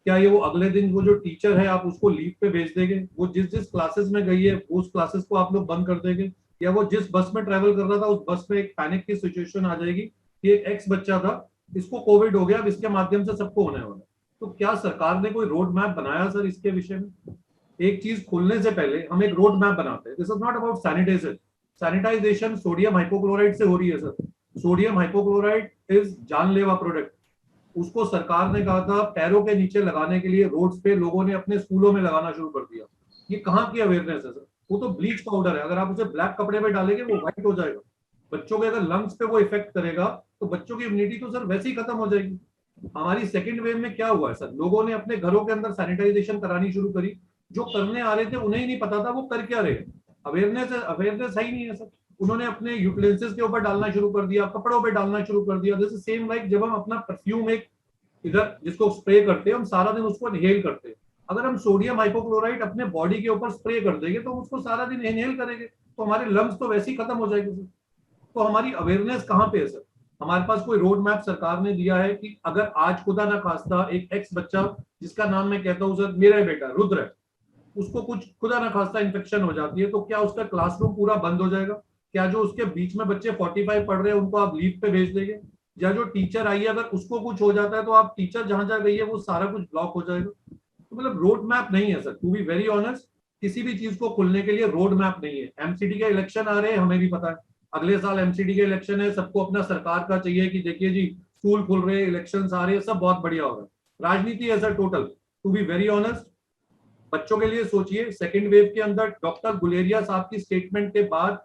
क्या ये वो अगले दिन वो जो टीचर है आप उसको लीव पे भेज देंगे? वो जिस जिस क्लासेस में गई है उस क्लासेस को आप लोग बंद कर देंगे? या वो जिस बस में ट्रेवल कर रहा था उस बस में एक पैनिक की सिचुएशन आ जाएगी कि एक एक्स बच्चा था, इसको कोविड हो गया, अब इसके माध्यम से सबको होने वाला? तो क्या सरकार ने कोई रोड मैप बनाया सर इसके विषय में? एक चीज खोलने से पहले हम एक रोड मैप बनाते हैं। This is not about sanitisation. Sanitisation sodium hypochlorite से हो रही है सर। सोडियम हाइपोक्लोराइड इज जानलेवा प्रोडक्ट। उसको सरकार ने कहा था पैरों के नीचे लगाने के लिए रोड्स पे, लोगों ने अपने स्कूलों में लगाना शुरू कर दिया। ये कहाँ की अवेयरनेस है सर? वो तो ब्लीच पाउडर है, अगर आप उसे ब्लैक कपड़े पे डालेंगे वो व्हाइट हो जाएगा। बच्चों के अगर लंग्स पे वो इफेक्ट करेगा तो बच्चों की इम्यूनिटी तो सर वैसे ही खत्म हो जाएगी। हमारी सेकेंड वेव में क्या हुआ है सर? लोगों ने अपने घरों के अंदर सैनिटाइजेशन करानी शुरू करी। जो करने आ रहे थे उन्हें ही नहीं पता था वो कर क्या रहे। अवेयरनेस है ही नहीं है सर। उन्होंने अपने यूटिलेंसेस के ऊपर डालना शुरू कर दिया, कपड़ों पे डालना शुरू कर दिया। जैसे सेम लाइक जब हम अपना परफ्यूम एक इधर जिसको स्प्रे करते हैं, हम सारा दिन उसको इनहेल करते हैं। अगर हम सोडियम हाइपोक्लोराइड अपने बॉडी के ऊपर स्प्रे कर देंगे तो उसको सारा दिन इनहेल करेंगे तो हमारे लंग्स तो वैसे ही खत्म हो जाएंगे सर। तो हमारी अवेयरनेस कहाँ पे है सर? हमारे पास कोई रोड मैप सरकार ने दिया है कि अगर आज खुदा ना खास्ता एक एक्स बच्चा, जिसका नाम मैं कहता हूँ सर मेरा बेटा रुद्र है, उसको कुछ खुदा ना खास्ता इन्फेक्शन हो जाती है तो क्या उसका क्लासरूम पूरा बंद हो जाएगा? क्या जो उसके बीच में बच्चे 45 पढ़ रहे हैं उनको आप लीव पे भेज देंगे? या जो टीचर आई है अगर उसको कुछ हो जाता है तो आप टीचर जहां जहां गई है वो सारा कुछ ब्लॉक हो जाएगा? तो मतलब रोड मैप नहीं है sir. To be very honest, किसी भी चीज को खुलने के लिए रोड मैप नहीं है। एमसीडी के इलेक्शन आ रहे हैं, हमें भी पता है अगले साल एमसीडी के इलेक्शन है, सबको अपना सरकार का चाहिए कि देखिए जी स्कूल खुल रहे हैं, इलेक्शन आ रहे हैं, सब बहुत बढ़िया हो रहा है। राजनीति है sir total. To be very honest, बच्चों के लिए सोचिए। सेकेंड वेव के अंदर डॉक्टर गुलेरिया साहब की स्टेटमेंट के बाद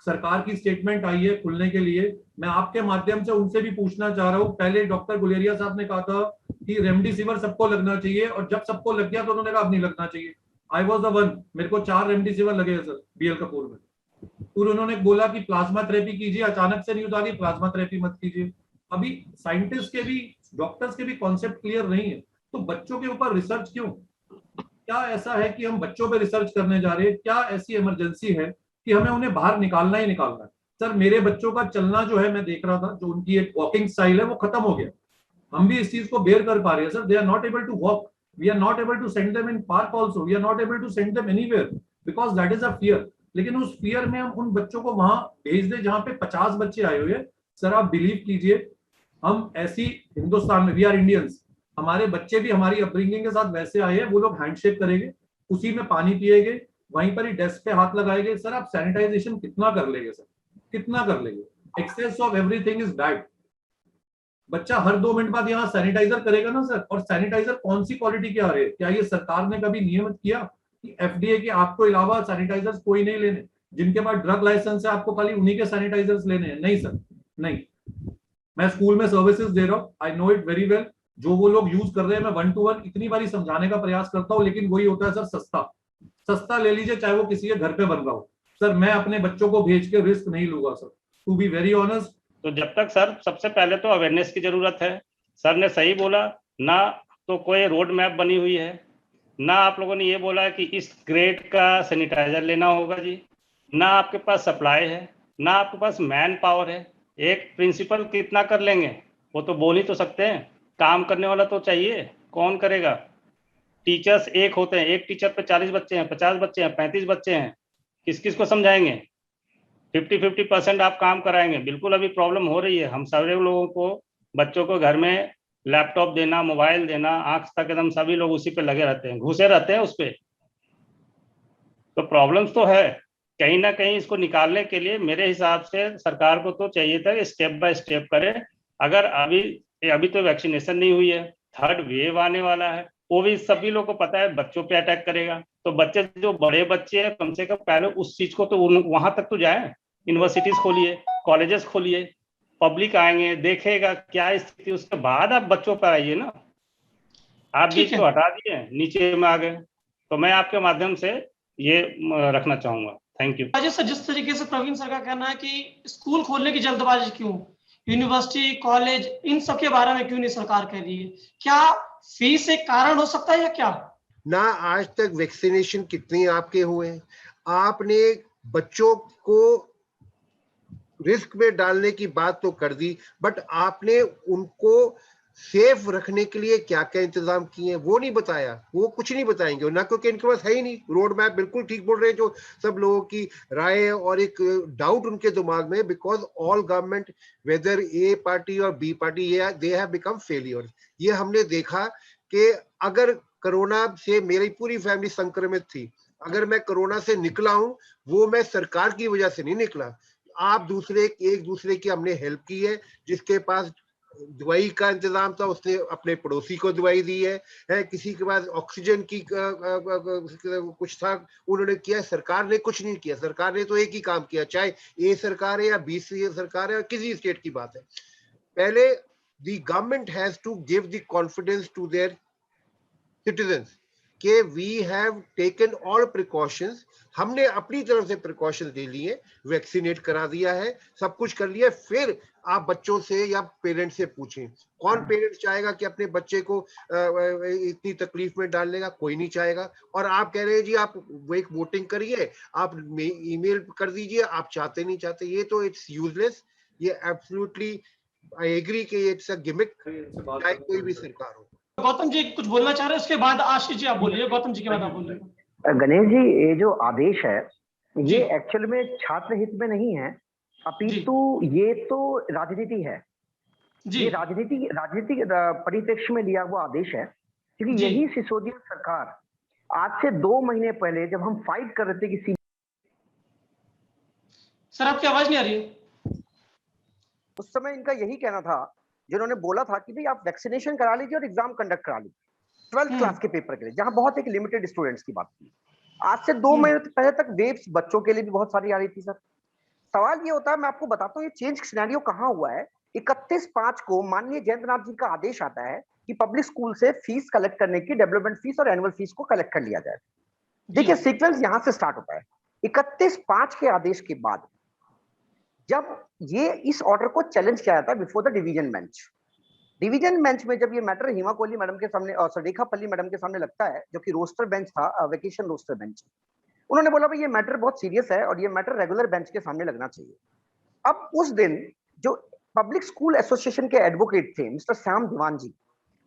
सरकार की स्टेटमेंट आई है खुलने के लिए। मैं आपके माध्यम से उनसे भी पूछना चाह रहा हूँ, पहले डॉक्टर गुलेरिया साहब ने कहा था कि रेमडेसिविर सबको लगना चाहिए और जब सबको लग गया तो उन्होंने कहा अब नहीं लगना चाहिए। आई वॉज द वन, मेरे को 4 रेमडेसिविर लगे हैं सर बीएल कपूर में। फिर उन्होंने बोला कि प्लाज्मा थेरेपी कीजिए, अचानक से नहीं उतार दी प्लाज्मा थेरेपी मत कीजिए। अभी साइंटिस्ट के भी, डॉक्टर्स के भी कॉन्सेप्ट क्लियर नहीं है, तो बच्चों के ऊपर रिसर्च क्यों? क्या ऐसा है कि हम बच्चों पे रिसर्च करने जा रहे हैं? क्या ऐसी इमरजेंसी है कि हमें उन्हें बाहर निकालना ही निकालना है? सर मेरे बच्चों का चलना जो है, मैं देख रहा था, जो उनकी एक वॉकिंग स्टाइल है वो खत्म हो गया। हम भी इस चीज को बेयर कर पा रहे हैं sir. They are not able to walk, we are not able to send them in park also, we are not able to send them anywhere because that is a fear. लेकिन उस fear में हम उन बच्चों को वहां भेज दें जहां पे 50 बच्चे आए हुए हैं। सर आप बिलीव कीजिए, हम ऐसी हिंदुस्तान में, वी आर इंडियंस, हमारे बच्चे भी हमारी अपब्रिंगिंग के साथ वैसे आए हैं। वो लोग हैंडशेक करेंगे, उसी में पानी पिएंगे, वहीं पर ही डेस्क पे हाथ लगाएंगे। सर आप सैनिटाइजेशन कितना कर लेंगे सर? कितना कर लेंगे? Excess of everything is bad. बच्चा हर 2 मिनट बाद यहाँ सैनिटाइजर करेगा ना सर। और सैनिटाइजर कौन सी क्वालिटी के आ रहे हैं? क्या ये सरकार ने कभी नियमित किया कि एफडीए के आपको अलावा सैनिटाइजर्स कोई नहीं लेने? जिनके पास ड्रग लाइसेंस है आपको खाली उन्हीं के सैनिटाइजर्स लेने हैं? नहीं सर, नहीं। मैं स्कूल में सर्विसेज दे रहा हूँ, I know it very well. जो वो लोग यूज कर रहे हैं मैं 1 to 1 इतनी बारी समझाने का प्रयास करता हूँ, लेकिन वही होता है सर, सस्ता सस्ता ले लीजिए, चाहे वो किसी के घर पे बन रहा हो। सर मैं अपने बच्चों को भेज के रिस्क नहीं लूंगा sir, to be very honest. तो जब तक सर, सबसे पहले तो अवेयरनेस की जरूरत है। सर ने सही बोला ना, तो कोई रोड मैप बनी हुई है ना। आप लोगों ने ये बोला कि इस ग्रेड का सैनिटाइजर लेना होगा जी, ना आपके पास सप्लाई है, ना आपके पास मैन पावर है। एक प्रिंसिपल कितना कर लेंगे? वो तो बोल ही तो सकते हैं, काम करने वाला तो चाहिए, कौन करेगा? टीचर्स एक होते हैं, एक टीचर पे 40 बच्चे हैं, 50 बच्चे हैं, 35 बच्चे हैं, किस किस को समझाएंगे? 50-50% आप काम कराएंगे। बिल्कुल अभी प्रॉब्लम हो रही है। हम सारे लोगों को, बच्चों को घर में लैपटॉप देना, मोबाइल देना, आंख तक एकदम सभी लोग उसी पे लगे रहते हैं, घुसे रहते हैं उस पे। तो प्रॉब्लम्स तो है। कहीं ना कहीं इसको निकालने के लिए मेरे हिसाब से सरकार को तो चाहिए था कि स्टेप बाय स्टेप करे। अगर अभी तो वैक्सीनेशन नहीं हुई है, थर्ड वेव आने वाला है, वो भी सभी लोग को पता है बच्चों पे अटैक करेगा। तो बच्चे, जो बड़े बच्चे हैं, कम से कम पहले उस चीज को तो वहां तक तो जाए। यूनिवर्सिटीज खोलिए, कॉलेजेस खोलिए, पब्लिक आएंगे, देखेगा क्या स्थिति, उसके बाद आप बच्चों पर आइए ना। आप बीच को हटा दिए, नीचे में आ गए। तो मैं आपके माध्यम से ये रखना चाहूंगा। Thank you. सर जिस तरीके से प्रवीण सर का कहना है कि स्कूल खोलने की जल्दबाजी क्यों, यूनिवर्सिटी, कॉलेज, इन सब के बारे में क्यों नहीं सरकार कह रही है? क्या फीस एक कारण हो सकता है या क्या? ना आज तक वैक्सीनेशन कितने आपके हुए हैं? आपने बच्चों को रिस्क में डालने की बात तो कर दी, बट आपने उनको सेफ रखने के लिए क्या क्या इंतजाम किए हैं वो नहीं बताया। वो कुछ नहीं बताएंगे ना, क्योंकि इनके पास है ही नहीं रोड मैप। बिल्कुल ठीक बोल रहे हैं जो सब लोगों की राय है और एक डाउट उनके दिमाग में, because all government whether A party और B party they have become failure. ये हमने देखा कि अगर कोरोना से मेरी पूरी फैमिली संक्रमित थी, अगर मैं कोरोना से निकला हूं वो मैं सरकार की वजह से नहीं निकला। आप एक दूसरे की हमने हेल्प की है। जिसके पास दवाई का इंतजाम था उसने अपने पड़ोसी को दवाई दी है, किसी के पास ऑक्सीजन की कुछ था उन्होंने किया। सरकार ने कुछ नहीं किया। सरकार ने तो एक ही काम किया, चाहे ए सरकार है या बी सरकार है या किसी स्टेट की बात है। पहले the government has to give the confidence to their citizens कि we have taken all precautions. हमने अपनी तरफ से प्रिकॉशंस ले लिए, वैक्सीनेट करा दिया है, सब कुछ कर लिया। फिर आप बच्चों से या पेरेंट्स से पूछें। कौन पेरेंट्स चाहेगा कि अपने बच्चे को इतनी तकलीफ में डालने का? कोई नहीं चाहेगा। और आप कह रहे हैं जी आप वो एक वोटिंग करिए, आप ईमेल कर दीजिए, आप चाहते नहीं चाहते। ये तो इट्स यूजलेस। ये एब्सोल्युटली आई एग्री कि इट्स अ गिमिक, चाहे कोई भी सरकार हो। गौतम जी कुछ बोलना चाह रहे हैं, उसके बाद आशीष जी आप बोलिए। गौतम जी के बाद आप बोलिए। गणेश जी, ये जो आदेश है ये एक्चुअल में छात्र हित में नहीं है, अपितु ये तो राजनीति है। ये राजनीतिक परिप्रेक्ष्य में लिया हुआ आदेश है, क्योंकि यही सिसोदिया सरकार आज से 2 महीने पहले जब हम फाइट कर रहे थे कि सर आपकी आवाज नहीं आ रही है। उस समय इनका यही कहना था, जिन्होंने बोला था कि भाई आप वैक्सीनेशन करा लीजिए और एग्जाम कंडक्ट करा लीजिए 12th क्लास के पेपर के लिए, जहां बहुत एक लिमिटेड स्टूडेंट्स की बात थी। आज से 2 महीने पहले तक वेव्स बच्चों के लिए भी बहुत सारी आ रही थी। सर सवाल ये होता है, मैं आपको बताता हूँ ये चेंज सिनेरियो कहाँ हुआ है। 31/5 को माननीय जयंतनाथ जी का आदेश आता है कि पब्लिक स्कूल से फीस कलेक्ट करने की, डेवलपमेंट फीस और एनुअल फीस को कलेक्ट कर लिया जाए। देखिए सीक्वेंस यहां से स्टार्ट होता है। 31/5 के आदेश के बाद जब ये इस ऑर्डर को चैलेंज किया जाता है बिफोर द डिवीजन बेंच में जब ये मैटर हेमा कोहली मैडम के सामने और सरेखा पल्ली मैडम के सामने लगता है, जो कि रोस्टर बेंच था, वेकेशन रोस्टर बेंच, उन्होंने बोला भाई ये मैटर बहुत सीरियस है और ये मैटर रेगुलर बेंच के सामने लगना चाहिए। अब उस दिन जो पब्लिक स्कूल एसोसिएशन के एडवोकेट थे मिस्टर श्याम दीवान जी,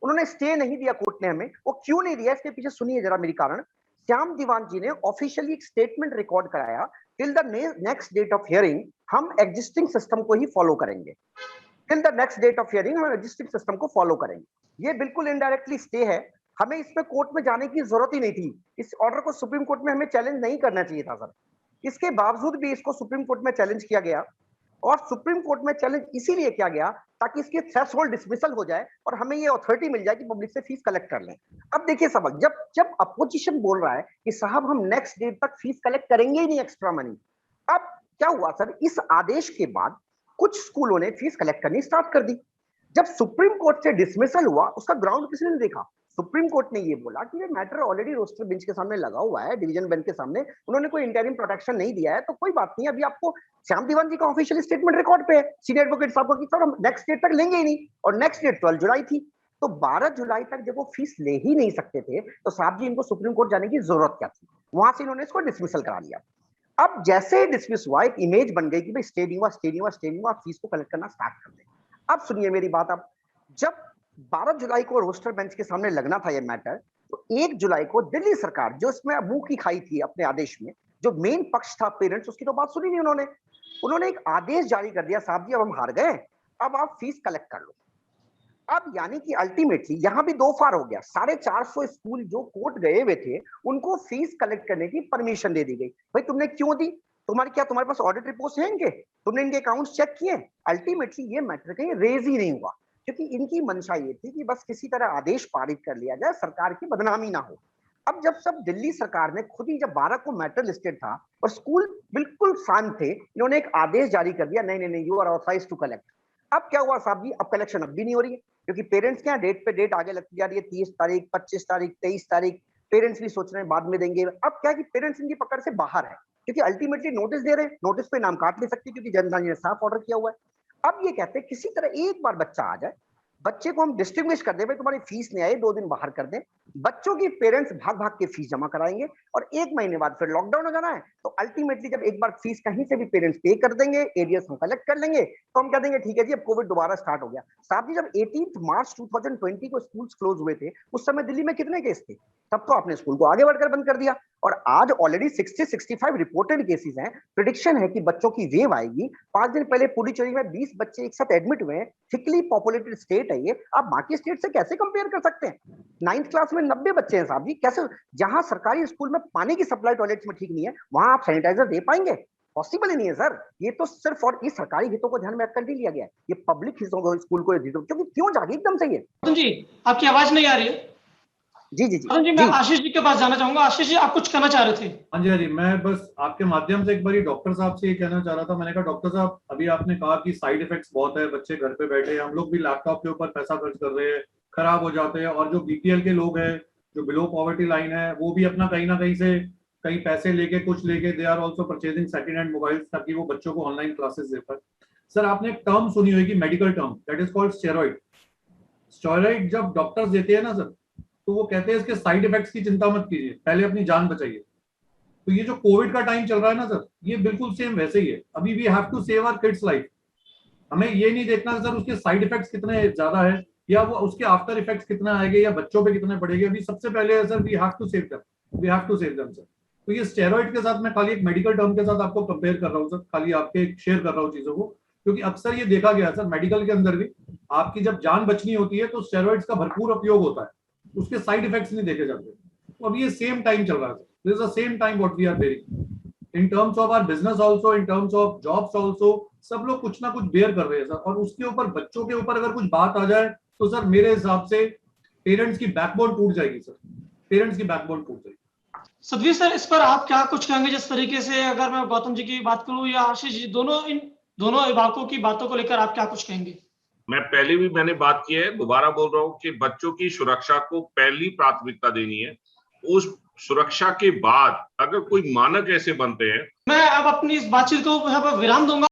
उन्होंने स्टे नहीं दिया कोर्ट ने हमें। वो क्यों नहीं दिया इसके पीछे सुनिए जरा मेरी कारण। श्याम दीवान जी ने ऑफिशियली एक स्टेटमेंट रिकॉर्ड कराया, till the next date of hearing हम एग्जिस्टिंग सिस्टम को ही फॉलो करेंगे। Till the next date of hearing हम एग्जिस्टिंग सिस्टम को फॉलो करेंगे। ये बिल्कुल इनडायरेक्टली स्टे है, हमें इसमें कोर्ट में जाने की जरूरत ही नहीं थी। इस ऑर्डर को सुप्रीम कोर्ट में हमें चैलेंज नहीं करना चाहिए था सर। इसके बावजूद भी इसको सुप्रीम कोर्ट में चैलेंज किया गया, और सुप्रीम कोर्ट में चैलेंज इसीलिए किया गया ताकि इसकी थ्रेशोल्ड डिसमिसल हो जाए और हमें ये अथॉरिटी मिल जाए कि पब्लिक से फीस कलेक्ट कर लें। अब देखिए सवाल, जब अपोजिशन बोल रहा है कि साहब हम नेक्स्ट डेट तक फीस कलेक्ट करेंगे ही नहीं एक्स्ट्रा मनी। अब क्या हुआ सर, इस आदेश के बाद कुछ स्कूलों ने फीस कलेक्ट करनी स्टार्ट कर दी। जब सुप्रीम कोर्ट से डिसमिसल हुआ, उसका ग्राउंड किसी ने देखा। सुप्रीम कोर्ट ने ये बोला कि ये मैटर ऑलरेडी रोस्टर बेंच के सामने लगा हुआ है, डिवीजन बेंच के सामने, उन्होंने कोई इंटरिम प्रोटेक्शन नहीं दिया है, तो कोई बात नहीं। अभी आपको श्याम दीवान जी का ऑफिशियल स्टेटमेंट रिकॉर्ड पे है सीनियर एडवोकेट साहब को कि सर हम नेक्स्ट डेट तक लेंगे ही नहीं, और नेक्स्ट डेट 12 जुलाई थी। तो 12 जुलाई तक जब वो फीस ले ही नहीं सकते थे तो साहब जी इनको सुप्रीम कोर्ट जाने की जरूरत क्या थी? वहां से इन्होंने इसको डिसमिसल करा लिया। अब जैसे ही डिसमिस हुआ, एक इमेज बन गई कि भाई स्टे नहीं हुआ, आप फीस को कलेक्ट करना स्टार्ट कर दें। अब सुनिए मेरी बात, अब जब 12 जुलाई को रोस्टर बेंच के सामने लगना था ये मैटर, तो 1 जुलाई को दिल्ली सरकार, जो इसमें मुंह की खाई थी अपने आदेश में, जो मेन पक्ष था पेरेंट्स, उसकी तो बात सुनी नहीं उन्होंने एक आदेश जारी कर दिया, साहब जी अब हम हार गए, अब आप फीस कलेक्ट कर लो। अब यानी कि अल्टीमेटली यहां भी 2 फार हो गया। 450 स्कूल जो कोर्ट गए हुए थे उनको फीस कलेक्ट करने की परमिशन दे दी गई। भाई तुमने क्यों दी? तुम्हारे पास ऑडिट रिपोर्ट्स हैं इनके? तुमने इनके अकाउंट्स चेक किए? अल्टीमेटली ये मैटर कहीं रेज ही नहीं हुआ, क्योंकि इनकी मंशा ये थी कि बस किसी तरह आदेश पारित कर लिया जाए, सरकार की बदनामी ना हो। अब जब सब दिल्ली सरकार ने खुद ही, जब 12 को मैटर लिस्टेड था और स्कूल बिल्कुल शांत थे, इन्होंने एक आदेश जारी कर दिया, नहीं you are authorized to collect. अब क्या हुआ साहब जी, अब कलेक्शन अब भी नहीं हो रही है, क्योंकि पेरेंट्स क्या डेट पे डेट आगे लगती जा रही है, 30 तारीख, 25 तारीख, 23 तारीख, पेरेंट्स भी सोच रहे हैं बाद में देंगे। अब क्या कि पेरेंट्स इनकी पकड़ से बाहर है, क्योंकि अल्टीमेटली नोटिस दे रहे हैं, नोटिस पे नाम काट नहीं सकते क्योंकि जनता ने साफ ऑर्डर किया हुआ है। अब ये कहते हैं किसी तरह एक बार बच्चा आ जाए, बच्चे को हम डिस्टिंग्विश कर दे, भाई तुम्हारी फीस नहीं आई, 2 दिन बाहर कर दें, बच्चों की पेरेंट्स भाग भाग के फीस जमा कराएंगे और 1 महीने बाद फिर लॉकडाउन हो जाना है। तो अल्टीमेटली जब एक बार फीस कहीं से भी पेरेंट्स पे कर देंगे, एरियर्स हम कलेक्ट कर लेंगे, तो हम कह देंगे ठीक है जी अब कोविड दोबारा स्टार्ट हो गया। साहब जी, जब 18 मार्च 2020 को स्कूल्स क्लोज हुए थे, उस समय दिल्ली में कितने केस थे? तब तो आपने स्कूल को आगे बढ़कर बंद कर दिया और आज ऑलरेडी 60-65 रिपोर्टेड केसेस हैं। प्रेडिक्शन है कि बच्चों की वेव आएगी। 5 दिन पहले पुडुचेरी में 20 बच्चे एक साथ एडमिट हुए हैं। थिकली पॉपुलेटेड स्टेट है ये, आप बाकी स्टेट से कैसे कंपेयर कर सकते हैं? 9th क्लास में 90 बच्चे हैं साहब जी, कैसे? जहां सरकारी स्कूल में पानी की सप्लाई टॉयलेट्स में ठीक नहीं है, वहां आप सैनिटाइजर दे पाएंगे? पॉसिबल ही नहीं है सर। ये तो सिर्फ और इस सरकारी हितों को ध्यान में रखकर नहीं लिया गया है, ये पब्लिक हितों को, स्कूल को हितों, क्योंकि क्यों जागे एकदम से ये? जी, आपकी आवाज नहीं आ रही है। जी जी जी अरुण जी, मैं आशीष जी के पास जाना चाहूंगा। आशीष जी, आप कुछ कहना चाह रहे थे? हाँ जी, मैं बस आपके माध्यम से एक बार डॉक्टर साहब से ये कहना चाह रहा था। मैंने कहा डॉक्टर साहब, अभी आपने कहा कि साइड इफेक्ट्स बहुत है, बच्चे घर पे बैठे हैं, हम लोग भी लैपटॉप के ऊपर पैसा खर्च कर रहे हैं, खराब हो जाते हैं, और जो बीपीएल के लोग हैं, जो बिलो पॉवर्टी लाइन है, वो भी अपना कहीं ना कहीं से कहीं पैसे लेके कुछ लेके they are also purchasing second hand mobiles, ताकि वो बच्चों को ऑनलाइन क्लासेस दे पाए। सर, आपने एक टर्म सुनी होगी, medical term, that is called steroid. Steroid जब डॉक्टर्स देते हैं ना सर, तो वो कहते हैं इसके साइड इफेक्ट्स की चिंता मत कीजिए, पहले अपनी जान बचाइए। तो ये जो कोविड का टाइम चल रहा है ना सर, ये बिल्कुल सेम वैसे ही है। अभी we have to save our kids life. हमें ये नहीं देखना सर उसके साइड इफेक्ट्स कितने ज्यादा है या वो उसके आफ्टर इफेक्ट्स कितना आएंगे या बच्चों पे कितने पड़ेंगे। अभी सबसे पहले है sir, we have to save them sir. तो ये स्टेरॉइड के साथ मैं खाली एक मेडिकल टर्म के साथ आपको कंपेयर कर रहा हूँ सर, खाली आपके शेयर कर रहा हूँ चीजों को, क्योंकि अक्सर ये देखा गया सर मेडिकल के अंदर भी, आपकी जब जान बचनी होती है तो स्टेरॉइड्स का भरपूर उपयोग होता है, उसके साइड इफेक्ट्स नहीं देखे जाते। तो अब ये सेम टाइम चल रहा है, this is the same time what we are bearing in terms of our business also, in terms of jobs also. सब लोग कुछ ना कुछ बेयर कर रहे हैं सर, और उसके ऊपर बच्चों के ऊपर अगर कुछ बात आ जाए तो सर मेरे हिसाब से पेरेंट्स की बैकबोन टूट जाएगी सर, पेरेंट्स की बैकबोन टूट जाएगी। सतवीर सर, इस पर आप क्या कुछ कहेंगे? जिस तरीके से अगर मैं गौतम जी की बात करूं या आशीष जी, इन दोनों अभिभावकों की बातों को लेकर आप क्या कुछ कहेंगे? मैं पहले भी मैंने बात की है, दोबारा बोल रहा हूँ कि बच्चों की सुरक्षा को पहली प्राथमिकता देनी है। उस सुरक्षा के बाद अगर कोई मानक ऐसे बनते हैं, मैं अब अपनी इस बातचीत को विराम दूंगा।